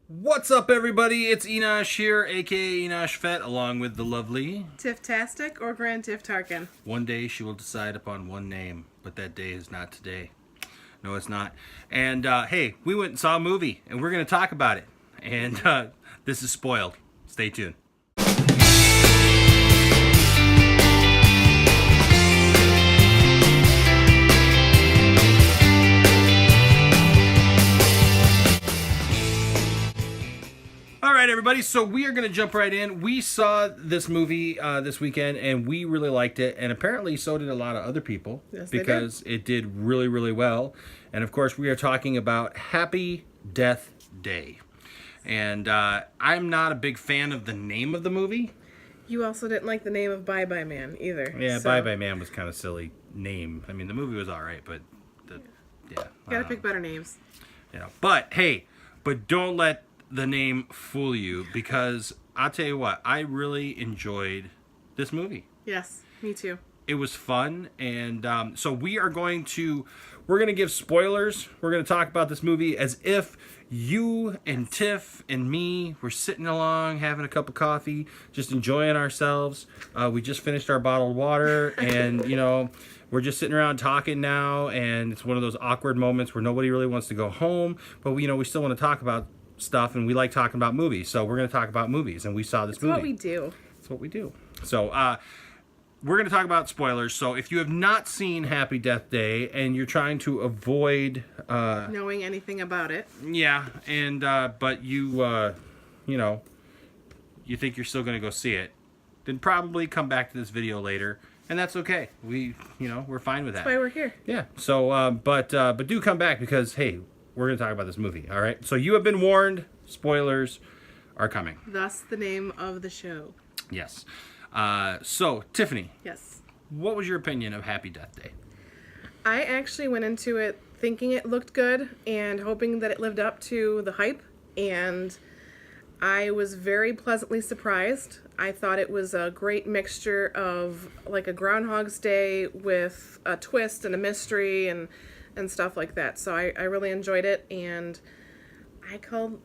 What's up, everybody? It's Enosh here, aka Enosh Fett, along with the lovely Tiff-tastic or Grand Tiff Tarkin? One day she will decide upon one name, but that day is not today. No, it's not. And hey, we went and saw a movie, and we're going to talk about it. And this is spoiled. Stay tuned. All right, everybody, so we are going to jump right in. We saw this movie this weekend, and we really liked it, and apparently so did a lot of other people. Yes, because it did really, really well. And, of course, we are talking about Happy Death Day. And I'm not a big fan of the name of the movie. You also didn't like the name of Bye Bye Man either. Yeah, Bye Bye Man was kind of silly name. I mean, the movie was all right, but Gotta pick better names. But, hey, don't let the name fool you, because I'll tell you what, I really enjoyed this movie. Yes, me too. It was fun, and so we're going to give spoilers. We're going to talk about this movie as if you and Tiff and me were sitting along, having a cup of coffee, just enjoying ourselves. We just finished our bottled water, and, we're just sitting around talking now, and it's one of those awkward moments where nobody really wants to go home, but we still want to talk about stuff, and we like talking about movies, so we're going to talk about movies, and we saw this movie. That's what we do. That's what we do. So, we're going to talk about spoilers. So, if you have not seen Happy Death Day and you're trying to avoid knowing anything about it, and but you you think you're still going to go see it, then probably come back to this video later, and that's okay. We're fine with that. that's why we're here. Yeah. So, but do come back, because hey, we're going to talk about this movie. All right. So you have been warned. Spoilers are coming. Thus, the name of the show. Yes. So, Tiffany. Yes. What was your opinion of Happy Death Day? I actually went into it thinking it looked good and hoping that it lived up to the hype, and I was very pleasantly surprised. I thought it was a great mixture of like a Groundhog's Day with a twist and a mystery and stuff like that. So I really enjoyed it, and I called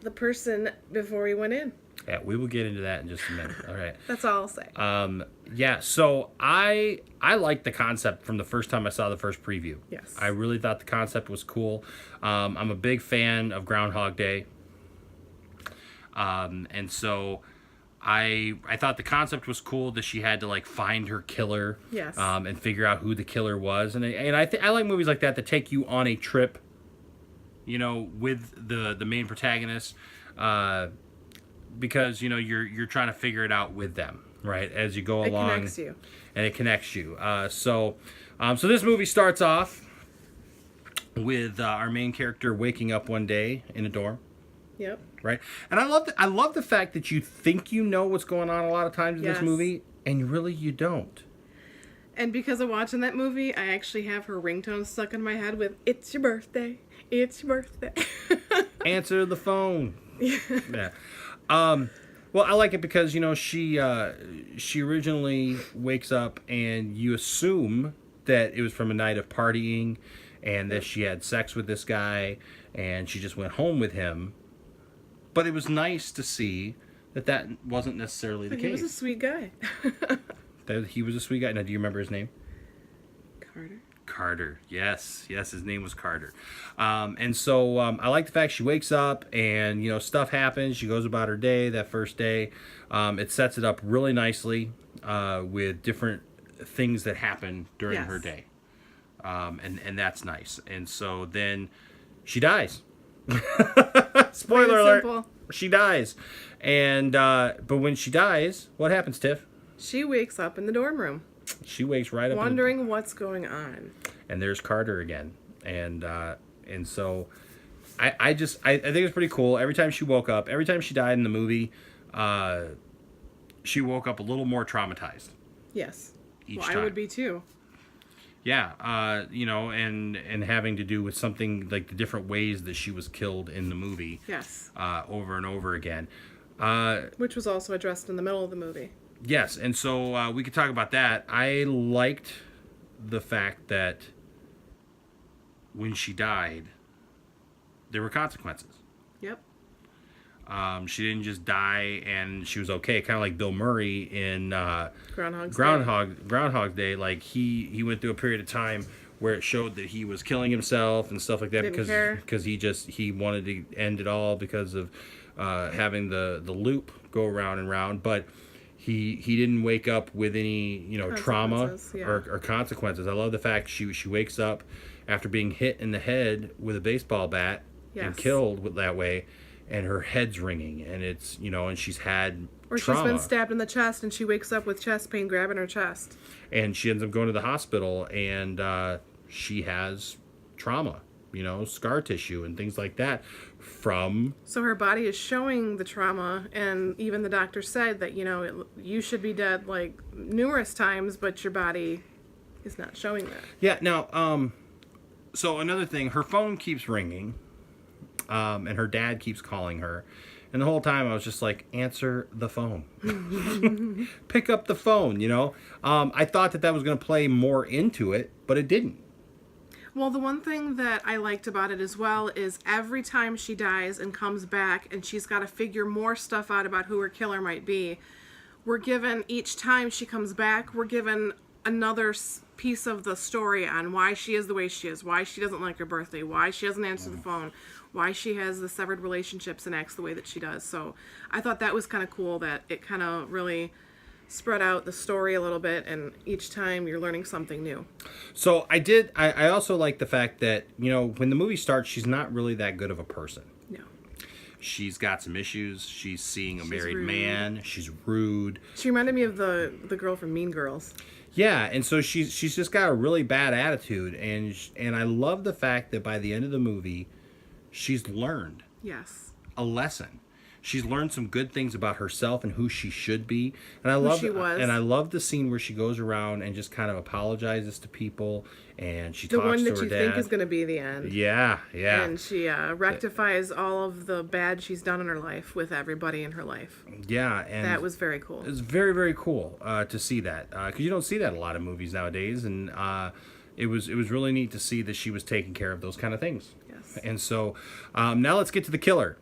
the person before we went in. Yeah, we will get into that in just a minute. All right. That's all I'll say. Yeah, so I liked the concept from the first time I saw the first preview. Yes. I really thought the concept was cool. I'm a big fan of Groundhog Day. And so I thought the concept was cool, that she had to like find her killer. Yes. And figure out who the killer was. And I like movies like that take you on a trip, with the main protagonist. Because you're trying to figure it out with them, right, as you go along. It connects you. And it connects you. So this movie starts off with our main character waking up one day in a dorm. Yep. Right, and I love the fact that you think you know what's going on a lot of times in this movie, and really you don't. And because of watching that movie, I actually have her ringtone stuck in my head with "It's your birthday, it's your birthday." Answer the phone. Yeah. Well, I like it because she originally wakes up, and you assume that it was from a night of partying, and that she had sex with this guy, and she just went home with him. But it was nice to see that wasn't necessarily the case. He was a sweet guy. That he was a sweet guy. Now, do you remember his name? Carter. Yes, his name was Carter. And so I like the fact she wakes up and, stuff happens. She goes about her day, that first day. It sets it up really nicely with different things that happen during her day. And that's nice. And so then she dies. Spoiler alert. Simple. She dies. And but when she dies, what happens, Tiff? She wakes up in the dorm room. She wakes right up, wondering what's going on. And there's Carter again, and so I think it's pretty cool. Every time she woke up, every time she died in the movie, she woke up a little more traumatized. Yes. Each time. I would be too. Yeah, and having to do with something like the different ways that she was killed in the movie. Yes. Over and over again. Which was also addressed in the middle of the movie. Yes, and so we could talk about that. I liked the fact that when she died, there were consequences. Yep. She didn't just die and she was okay. Kind of like Bill Murray in Groundhog Day. Like he went through a period of time where it showed that he was killing himself and stuff like that because he wanted to end it all because of having the loop go round and round. But he didn't wake up with any trauma or consequences. I love the fact she wakes up after being hit in the head with a baseball bat and killed that way. And her head's ringing, and it's, and she's had Or trauma. she's been stabbed in the chest, and she wakes up with chest pain grabbing her chest. And she ends up going to the hospital, and she has trauma, scar tissue and things like that from... So her body is showing the trauma, and even the doctor said that, you should be dead, like, numerous times, but your body is not showing that. Yeah, now, so another thing, her phone keeps ringing. And her dad keeps calling her. And the whole time I was just like, answer the phone. Pick up the phone, I thought that was going to play more into it, but it didn't. Well, the one thing that I liked about it as well is every time she dies and comes back and she's got to figure more stuff out about who her killer might be, we're given, each time she comes back, we're given another piece of the story on why she is the way she is, why she doesn't like her birthday, why she doesn't answer the phone, why she has the severed relationships and acts the way that she does. So I thought that was kind of cool that it kind of really spread out the story a little bit, and each time you're learning something new. So I also like the fact that, when the movie starts, she's not really that good of a person. No. She's got some issues. She's seeing a married rude. Man. She's rude. She reminded me of the girl from Mean Girls. Yeah, and so she's just got a really bad attitude, and I love the fact that by the end of the movie, she's learned a lesson. She's learned some good things about herself and who she should be, and I love the scene where she goes around and just kind of apologizes to people, and she talks to her dad. The one that you think is going to be the end. Yeah. And she rectifies all of the bad she's done in her life with everybody in her life. Yeah, and that was very cool. It's very, very cool to see that, because you don't see that in a lot of movies nowadays, and it was really neat to see that she was taking care of those kind of things. Yes. And so now let's get to the killer.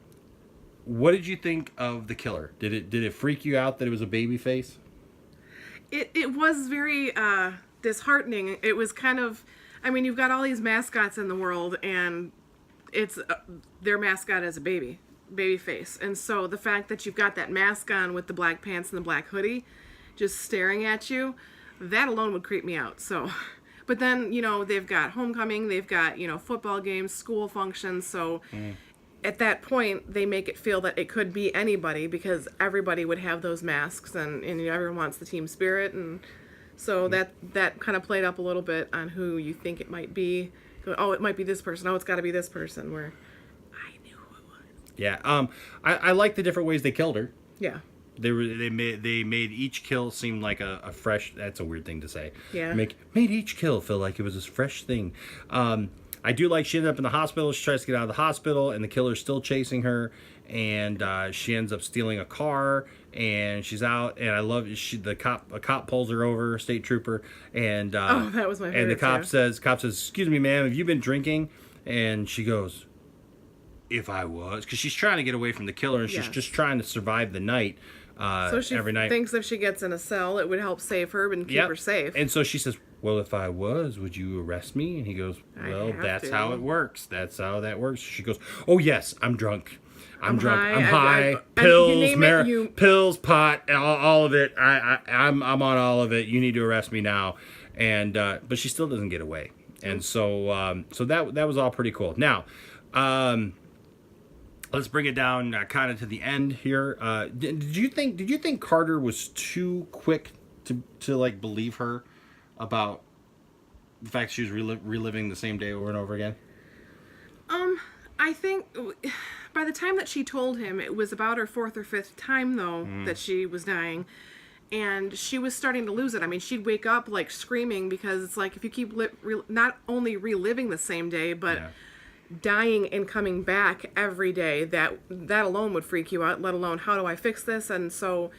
What did you think of the killer? Did it freak you out that it was a baby face? It was very disheartening. It was kind of, you've got all these mascots in the world, and it's their mascot is a baby face. And so the fact that you've got that mask on with the black pants and the black hoodie just staring at you, that alone would creep me out. So, but then, they've got homecoming, they've got, football games, school functions, so... At that point, they make it feel that it could be anybody because everybody would have those masks, and everyone wants the team spirit, and so that kind of played up a little bit on who you think it might be. Oh, it might be this person. Oh, it's got to be this person. Where I knew who it was. Yeah. I like the different ways they killed her. Yeah. They made each kill seem like a fresh. That's a weird thing to say. Yeah. Made each kill feel like it was this fresh thing. I do like she ended up in the hospital. She tries to get out of the hospital, and the killer's still chasing her. And she ends up stealing a car, and she's out. And I love a cop pulls her over, state trooper, and that was my favorite. And the cop says, "Excuse me, ma'am, have you been drinking?" And she goes, "If I was," because she's trying to get away from the killer, and she's just trying to survive the night. So she every night. Thinks if she gets in a cell, it would help save her and keep her safe. And so she says, "Well, if I was, would you arrest me?" And he goes, "Well, that's how it works. That's how that works." She goes, "Oh yes, I'm drunk. I'm drunk. High. I'm high. Pills, pot, all of it. I'm on all of it. You need to arrest me now." And but she still doesn't get away. And so that was all pretty cool. Now, let's bring it down kind of to the end here. Did you think Carter was too quick to like believe her about the fact she was reliving the same day over and over again? I think by the time that she told him, it was about her fourth or fifth time though that she was dying, and she was starting to lose it. She'd wake up like screaming because it's like if you keep not only reliving the same day but dying and coming back every day, that alone would freak you out, let alone how do I fix this? And so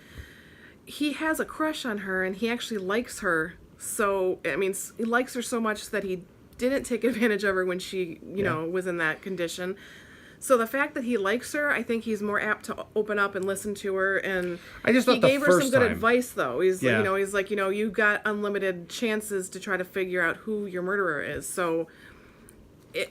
he has a crush on her, and he actually likes her. So he likes her so much that he didn't take advantage of her when she was in that condition. So the fact that he likes her, I think he's more apt to open up and listen to her. And I just thought he the gave her first some good time- advice, though. He's Yeah. he's like, you got unlimited chances to try to figure out who your murderer is. So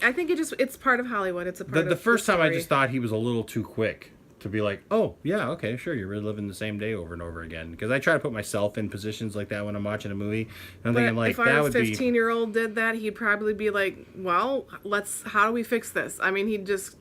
I think it's part of Hollywood. It's a part of The first time I story. just thought he was a little too quick to be like, oh, yeah, okay, sure, you're reliving the same day over and over again. Because I try to put myself in positions like that when I'm watching a movie. And I'm But thinking, like, if that our would be... 15-year-old did that, he'd probably be like, well, how do we fix this? I mean, he'd just,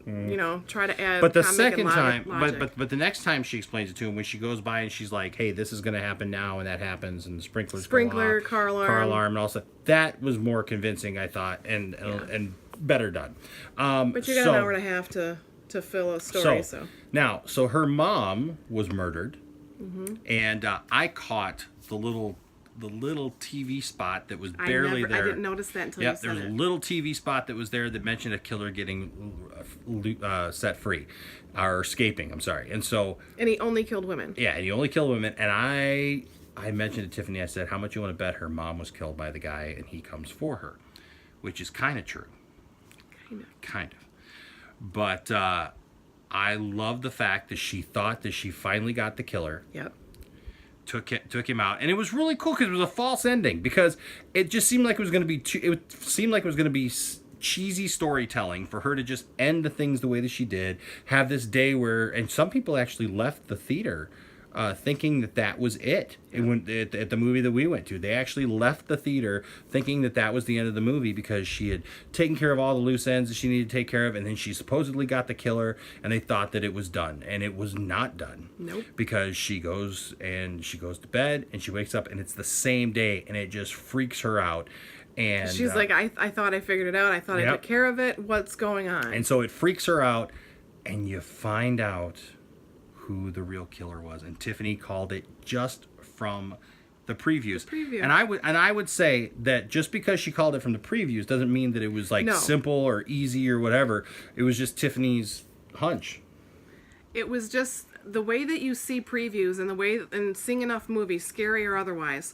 try to add But the comic second and time, logic. but the next time she explains it to him, when she goes by and she's like, hey, this is going to happen now, and that happens, and the Sprinkler, go off, car alarm. car alarm, and all that. That was more convincing, I thought, and better done. But you got an hour and a half to fill a story, so. Now, so her mom was murdered, and I caught the little TV spot that was barely there. I didn't notice that until you Yep, said there was it. a little TV spot that was there that mentioned a killer getting set free, or escaping. I'm sorry, and so And he only killed women. yeah, and he only killed women. And I mentioned to Tiffany, I said, how much you want to bet her mom was killed by the guy and he comes for her, which is kind of true. Kind of. But I love the fact that she thought that she finally got the killer. Yep. Took him out, and it was really cool because it was a false ending, because it just seemed like it was going to be cheesy storytelling for her to just end the things the way that she did, have this day where, and some people actually left the theater thinking that was it. At the movie that we went to, they actually left the theater thinking that was the end of the movie, because she had taken care of all the loose ends that she needed to take care of, and then she supposedly got the killer, and they thought that it was done, and it was not done. Nope. Because she goes to bed, and she wakes up, and it's the same day, and it just freaks her out. And She's like, I thought I figured it out. I thought I took care of it. What's going on? And so it freaks her out, and you find out who the real killer was. And Tiffany called it just from the previews. And I would say that just because she called it from the previews doesn't mean that it was like simple or easy or whatever. It was just Tiffany's hunch. It was just the way that you see previews and seeing enough movies, scary or otherwise,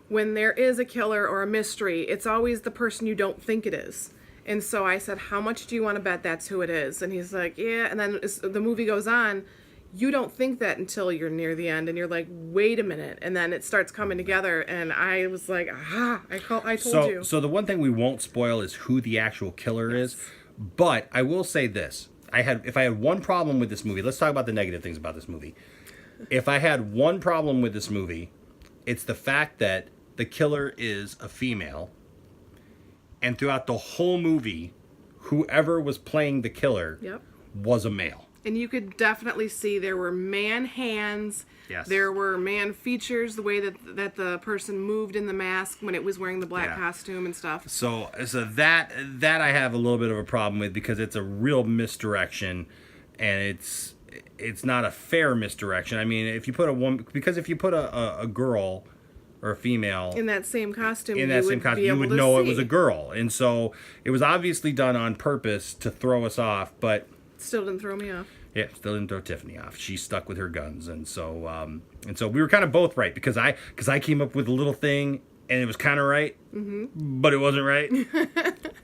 when there is a killer or a mystery, it's always the person you don't think it is. And so I said, how much do you want to bet that's who it is? And he's like, yeah. And then as the movie goes on, you don't think that until you're near the end, and you're like, wait a minute. And then it starts coming together, and I was like, I told you. So the one thing we won't spoil is who the actual killer is. But I will say this. If I had one problem with this movie, let's talk about the negative things about this movie. If I had one problem with this movie, it's the fact that the killer is a female, and throughout the whole movie, whoever was playing the killer was a male. And you could definitely see there were man hands. Yes. There were man features, the way that the person moved in the mask when it was wearing the black costume and stuff. So that I have a little bit of a problem with, because it's a real misdirection, and it's not a fair misdirection. I mean, if you put a girl or a female in that same costume, you would know it was a girl. And so it was obviously done on purpose to throw us off, but still didn't throw me off. Yeah, still didn't throw Tiffany off. She stuck with her guns, and so we were kind of both right, because I came up with a little thing and it was kind of right, but it wasn't right, and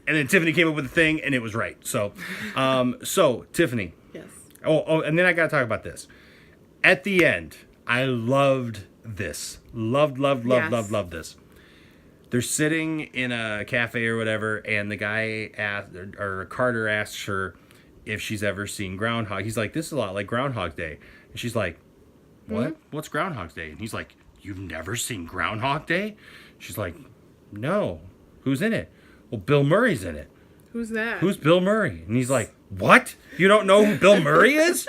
then Tiffany came up with a thing and it was right. So, Tiffany. Yes. Oh, and then I got to talk about this. At the end, I loved this. Loved this. They're sitting in a cafe or whatever, and the guy Carter asks her if she's ever seen Groundhog. He's like, this is a lot like Groundhog Day. And she's like, what? What's Groundhog Day? And he's like, you've never seen Groundhog Day? She's like, no. Who's in it? Well, Bill Murray's in it. Who's that? Who's Bill Murray? And he's like, what? You don't know who Bill Murray is?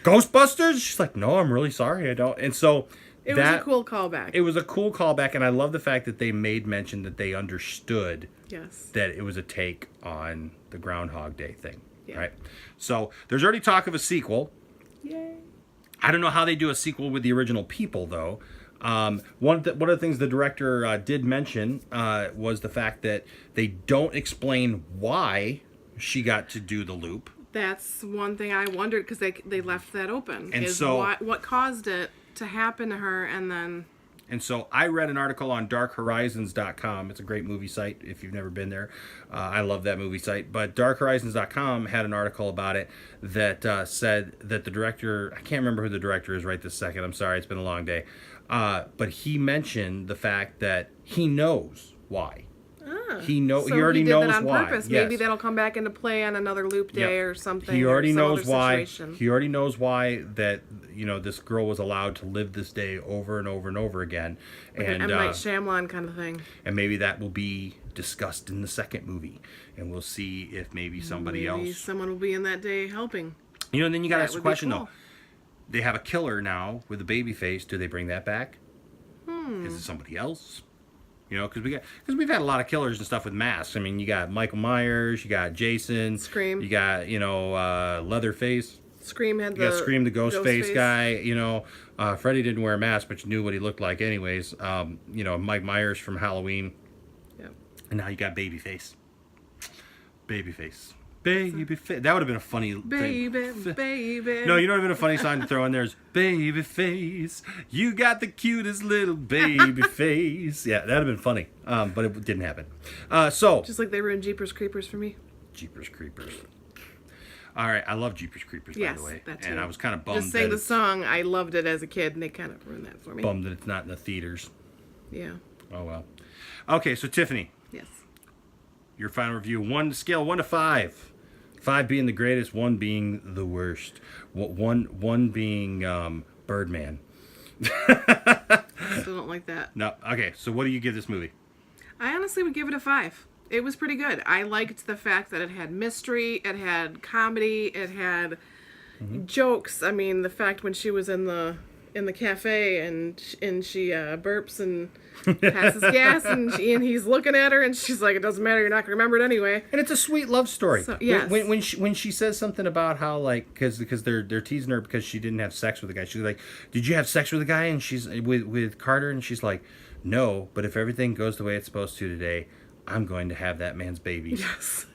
Ghostbusters? She's like, no, I'm really sorry, I don't. And so it was a cool callback. It was a cool callback, and I love the fact that they made mention that they understood that it was a take on the Groundhog Day thing. Yeah. Right? So there's already talk of a sequel. Yay. I don't know how they do a sequel with the original people, though. One of the things the director did mention was the fact that they don't explain why she got to do the loop. That's one thing I wondered, because they left that open. And what caused it to happen to her, and then... And so I read an article on darkhorizons.com. It's a great movie site if you've never been there. I love that movie site. But darkhorizons.com had an article about it that said that the director, I can't remember who the director is right this second. I'm sorry, it's been a long day. But he mentioned the fact that he knows why. He already did knows that on why. purpose. Yes. Maybe that'll come back into play on another loop day or something. He already or some knows other why. situation. He already knows why that this girl was allowed to live this day over and over and over again. Like and an M. Night Shyamalan kind of thing. And maybe that will be discussed in the second movie, and we'll see if maybe someone will be in that day helping. And then you got to ask the question cool. though. They have a killer now with a baby face. Do they bring that back? Is it somebody else? Because we've had a lot of killers and stuff with masks. I mean, you got Michael Myers, you got Jason, Scream, you got Leatherface. Scream had you got Scream, the ghost face guy. Freddy didn't wear a mask, but you knew what he looked like, anyways. Mike Myers from Halloween. Yep. And now you got Babyface. Babyface. That would have been a funny baby. No, you know what would have been a funny song to throw in there is Babyface. You got the cutest little baby face. Yeah, that'd have been funny. But it didn't happen. Just like they ruined Jeepers Creepers for me. Jeepers Creepers. All right, I love Jeepers Creepers, by the way. That too. And I was kind of bummed. Just saying the song, I loved it as a kid, and they kind of ruined that for me. Bummed that it's not in the theaters. Yeah. Oh well. Okay, so Tiffany. Yes. Your final review, scale 1 to 5. 5 being the greatest, 1 being the worst. One being Birdman. Still don't like that. No. Okay, so what do you give this movie? I honestly would give it a 5. It was pretty good. I liked the fact that it had mystery, it had comedy, it had jokes. I mean, the fact when she was in the cafe and she burps and passes gas and he's looking at her and she's like, it doesn't matter, you're not gonna remember it anyway. And it's a sweet love story. So, yes. When she says something about how because they're teasing her because she didn't have sex with the guy. She's like, did you have sex with the guy? And she's with Carter, and she's like, no, but if everything goes the way it's supposed to today, I'm going to have that man's baby. Yes.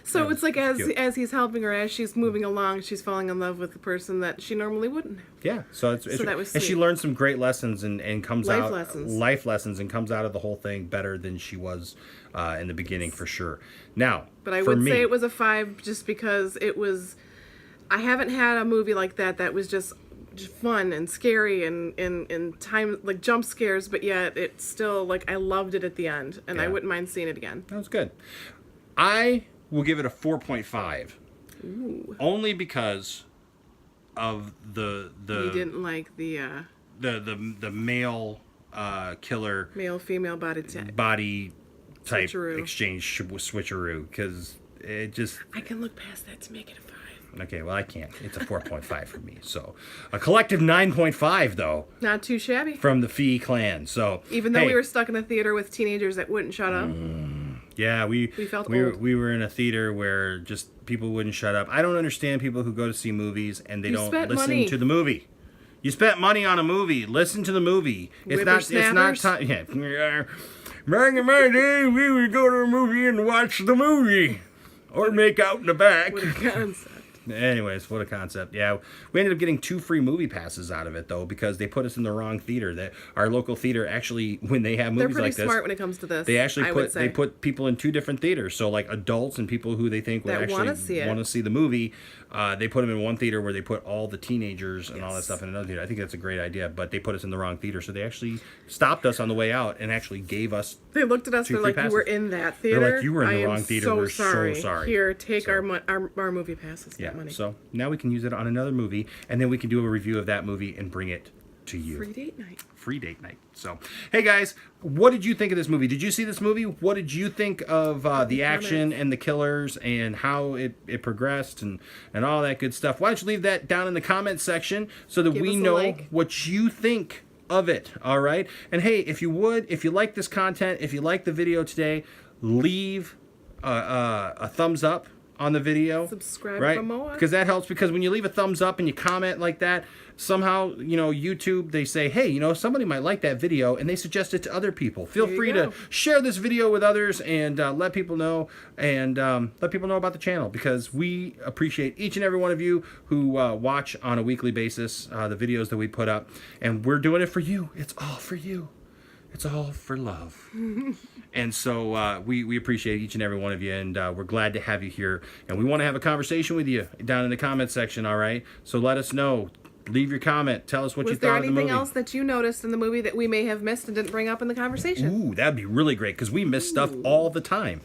So it's like as he's helping her, as she's moving along, she's falling in love with the person that she normally wouldn't have. Yeah, so that was and she sweet. learned some great lessons and comes Life out lessons and comes out of the whole thing better than she was in the beginning for sure. Now, but I would say it was a 5 just because it was. I haven't had a movie like that was just fun and scary and time like jump scares, but yet it's still like I loved it at the end, and I wouldn't mind seeing it again. That was good. I will give it a 4.5. Ooh. Only because of the You didn't like the male killer male female body type switcheroo. Exchange switcheroo, because it just I can look past that to make it a 5. Okay, well I can't. It's a 4.5 for me. So a collective 9.5 though. Not too shabby. From the Fee clan. So even though we were stuck in a theater with teenagers that wouldn't shut up. Yeah, we felt old. We were in a theater where just people wouldn't shut up. I don't understand people who go to see movies and they don't listen to the movie. You spent money on a movie. Listen to the movie. It's not time. Yeah. Back in my day, we would go to a movie and watch the movie, or make out in the back. What a concept. Anyways, what a concept. Yeah, we ended up getting 2 free movie passes out of it, though, because they put us in the wrong theater. That our local theater actually, when they have movies like this... They're pretty smart when it comes to this, they actually put people in 2 different theaters. So, like, adults and people who they think would actually want to see the movie, they put them in one theater where they put all the teenagers and all that stuff in another theater. I think that's a great idea, but they put us in the wrong theater. So they actually stopped us on the way out and actually gave us They looked at us, they're like, you were in that theater? They're like, you were in the wrong theater. We're so sorry. Here, take our movie passes. Yeah, money. So now we can use it on another movie, and then we can do a review of that movie and bring it to you. Free date night. So, hey guys, what did you think of this movie? Did you see this movie? What did you think of the action and the killers and how it progressed and all that good stuff? Why don't you leave that down in the comments section so that we know what you think of it, all right? And hey, if you like this content, if you like the video today, leave a thumbs up on the video. Subscribe right? for more. Because that helps, because when you leave a thumbs up and you comment like that, somehow, YouTube, they say, hey, somebody might like that video, and they suggest it to other people. Feel free to share this video with others and let people know, and let people know about the channel, because we appreciate each and every one of you who watch on a weekly basis the videos that we put up, and we're doing it for you. It's all for you. It's all for love. And so we appreciate each and every one of you, and we're glad to have you here. And we want to have a conversation with you down in the comment section, all right? So let us know. Leave your comment. Tell us what you thought of the movie. Was there anything else that you noticed in the movie that we may have missed and didn't bring up in the conversation? Ooh, that'd be really great, because we miss stuff all the time.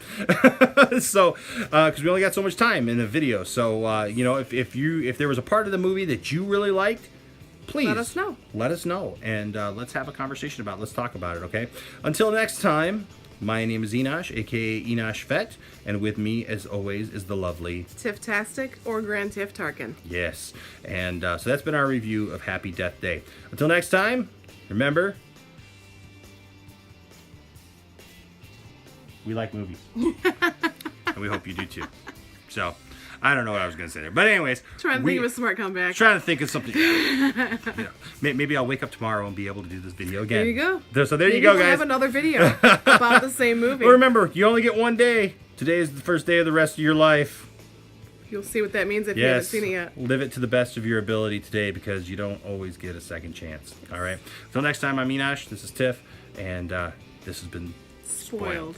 So, because we only got so much time in the video. So, if there was a part of the movie that you really liked, please let us know. Let us know, and let's have a conversation about it. Let's talk about it, okay? Until next time, my name is Enosh, a.k.a. Enosh Fett, and with me, as always, is the lovely Tiff-tastic or Grand Tiff Tarkin. Yes, and so that's been our review of Happy Death Day. Until next time, remember, we like movies, and we hope you do too. So, I don't know what I was going to say there. But anyways. Trying to think of a smart comeback. Trying to think of something. Maybe I'll wake up tomorrow and be able to do this video again. There you go. So there you go, guys. We'll have another video about the same movie. But remember, you only get one day. Today is the first day of the rest of your life. You'll see what that means if you haven't seen it yet. Live it to the best of your ability today, because you don't always get a second chance. All right. Until next time, I'm Enosh. This is Tiff. And this has been Spoiled.